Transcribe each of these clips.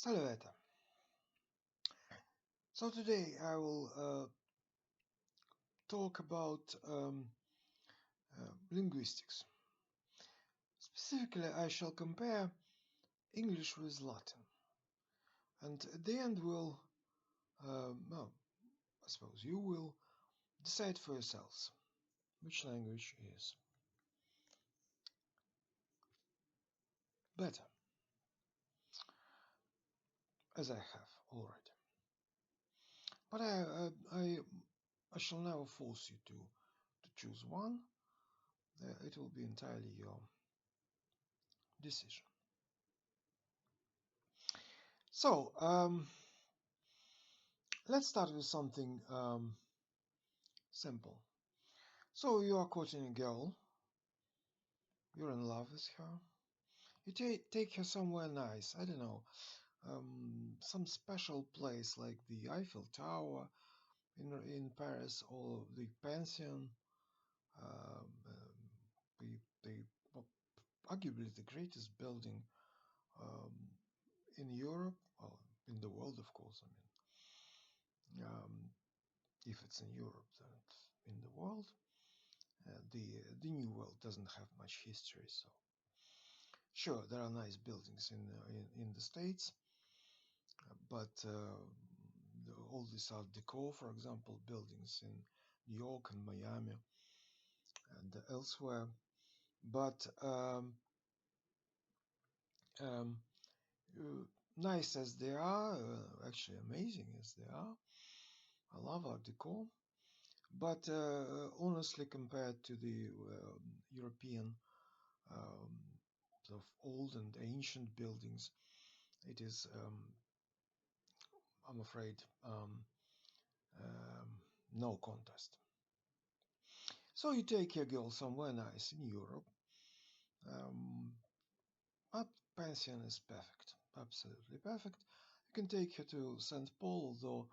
Salvete. So today I will talk about linguistics. Specifically, I shall compare English with Latin, and at the end well, I suppose you will decide for yourselves which language is better, as I have already. But I shall never force you to choose one. It will be entirely your decision. So let's start with something simple. So you are courting a girl, you're in love with her. You take her somewhere nice, I don't know, some special place like the Eiffel Tower in Paris or the Pension, the well, arguably the greatest building um, in Europe, well, in the world, of course. I mean, if it's in Europe, then it's in the world. The New World doesn't have much history, so sure there are nice buildings in the States, but all this Art Deco, for example, buildings in New York and Miami and elsewhere. But um, uh, nice as they are, actually amazing as they are, I love Art Deco. But honestly, compared to the European um, sort of old and ancient buildings, it is, I'm afraid, um, no contest. So you take your girl somewhere nice in Europe. Um, that pension is perfect, absolutely perfect. You can take her to St. Paul, although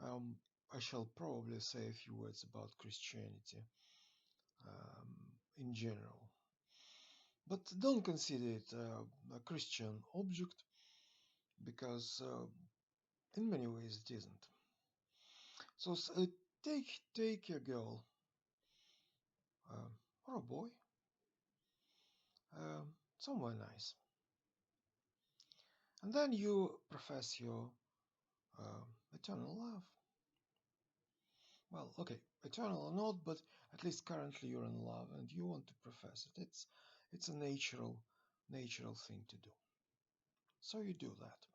um, I shall probably say a few words about Christianity in general. But don't consider it a Christian object, because in many ways it isn't. So take your girl uh, or a boy somewhere nice, and then you profess your uh, eternal love. Well, okay, eternal or not, but at least currently you're in love and you want to profess it. It's a natural thing to do. So you do that.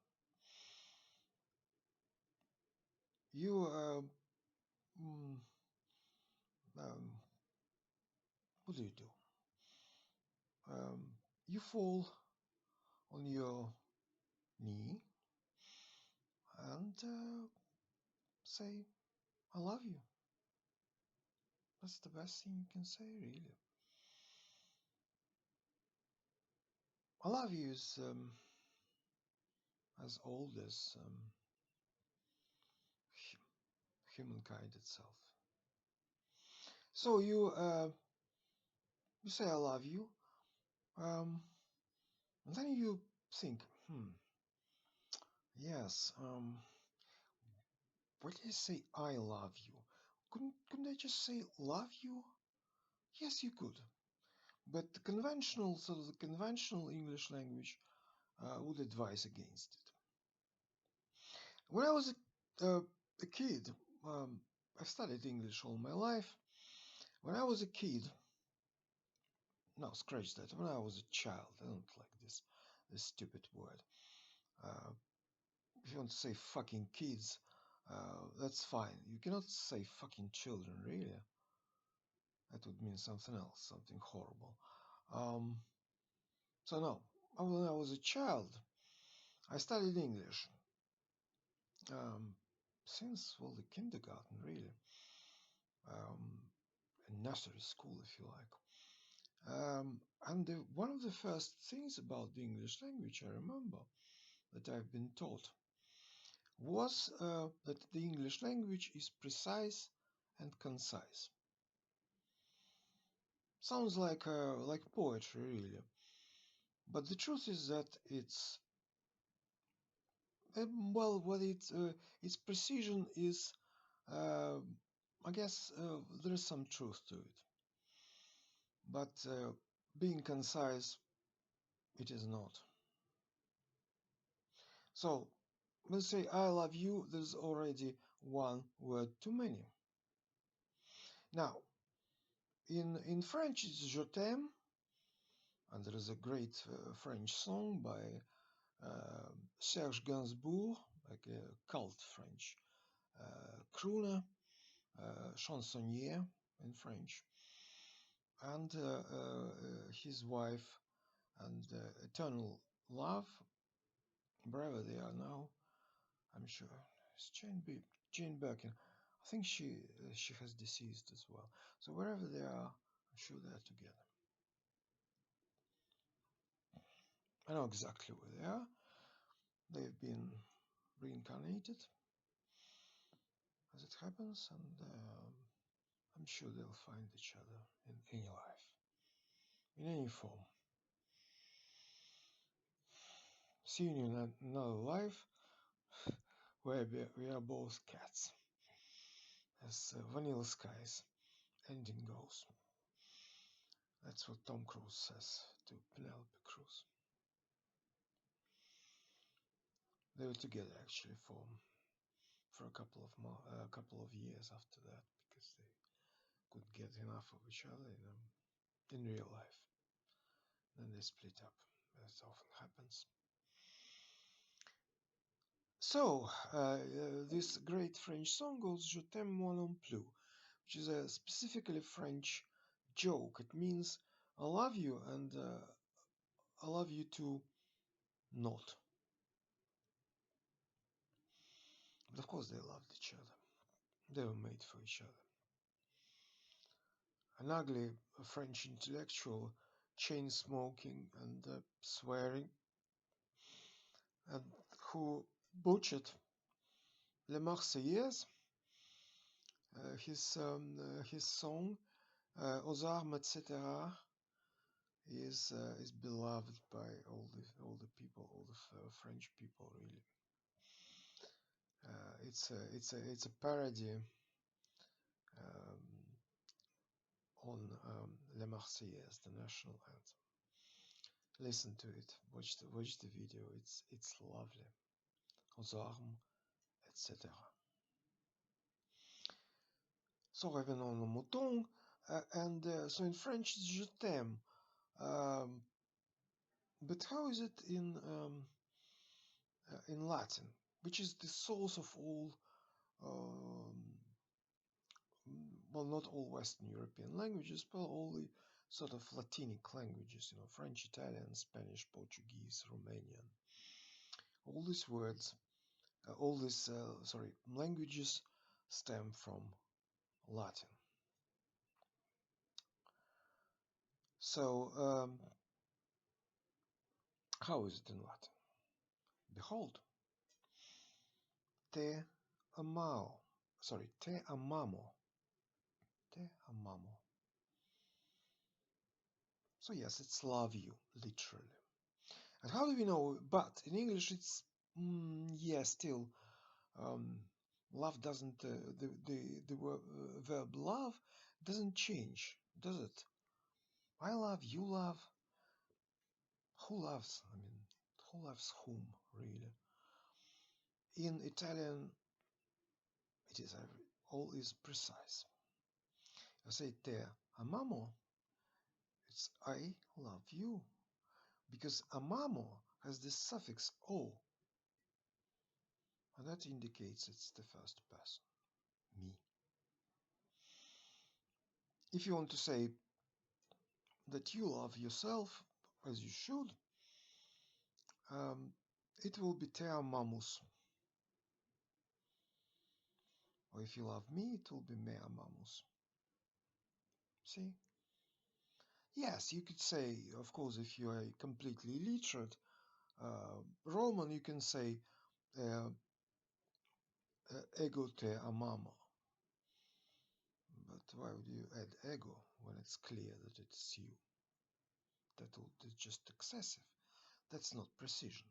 You mm, um, what do? Um, you fall on your knee and say, "I love you." That's the best thing you can say, really. I love you is as old as humankind itself. So you say, "I love you," um, and then you think, yes, why did I say "I love you"? Couldn't I just say "love you"? Yes, you could. But the conventional English language would advise against it. When I was a kid, I've studied English all my life. When I was a kid, no, scratch that. When I was a child, I don't like this stupid word. Uh, if you want to say fucking kids, that's fine. You cannot say fucking children, really. That would mean something else, something horrible. Um, so no, when I was a child, I studied English since, well, the kindergarten, really, nursery school, if you like. And one of the first things about the English language I remember that I've been taught was that the English language is precise and concise. Sounds like poetry, really, but the truth is that it's Well, what its precision is, uh, I guess there is some truth to it, but being concise, it is not. So, let's say I love you, there's already one word too many. Now, in French, it's je t'aime, and there is a great French song by Serge Gainsbourg, like a cult French crooner, chansonnier in French, and his wife and eternal love, wherever they are now, I'm sure. It's Jane Birkin. I think she has deceased as well. So wherever they are, I'm sure they're together. I know exactly where they are. They've been reincarnated as it happens, and I'm sure they'll find each other in any life, in any form. Seeing you in another life where we are both cats, as Vanilla Sky's ending goes. That's what Tom Cruise says to Penelope Cruz. They were together actually for a couple of years after that, because they could get enough of each other in real life. Then they split up, as often happens. So, this great French song goes Je t'aime moi non plus, which is a specifically French joke. It means I love you, and I love you too not. But of course, they loved each other. They were made for each other. An ugly French intellectual, chain smoking and swearing, and who butchered Les Marseillaises, his song Aux armes, etc., is beloved by all the people, all the French people. Really, it's a parody on Les Marseillaises, the national anthem. Listen to it. Watch the video. It's lovely. Aux armes, etc. So revenons nos moutons. And so in French it's je t'aime. But how is it in Latin, which is the source of all, well, not all Western European languages, but all the sort of Latinic languages, French, Italian, Spanish, Portuguese, Romanian. All these words, all these, languages stem from Latin. So, how is it in Latin? Behold, te amao, te amamo, te amamo. So yes, it's love you, literally. And how do we know? But in English, it's still love doesn't the verb love doesn't change, does it? I love, you love. Who loves? I mean, who loves whom, really? In Italian, it is all is precise. I say te amamo. It's I love you, because amamo has the suffix o, and that indicates it's the first person, me. If you want to say that you love yourself, as you should, it will be te amamos. Or if you love me, it will be me amamos. See? Yes, you could say, of course, if you are completely illiterate Roman, you can say ego te amamo. But why would you add ego when it's clear that it's you? That's just excessive. That's not precision.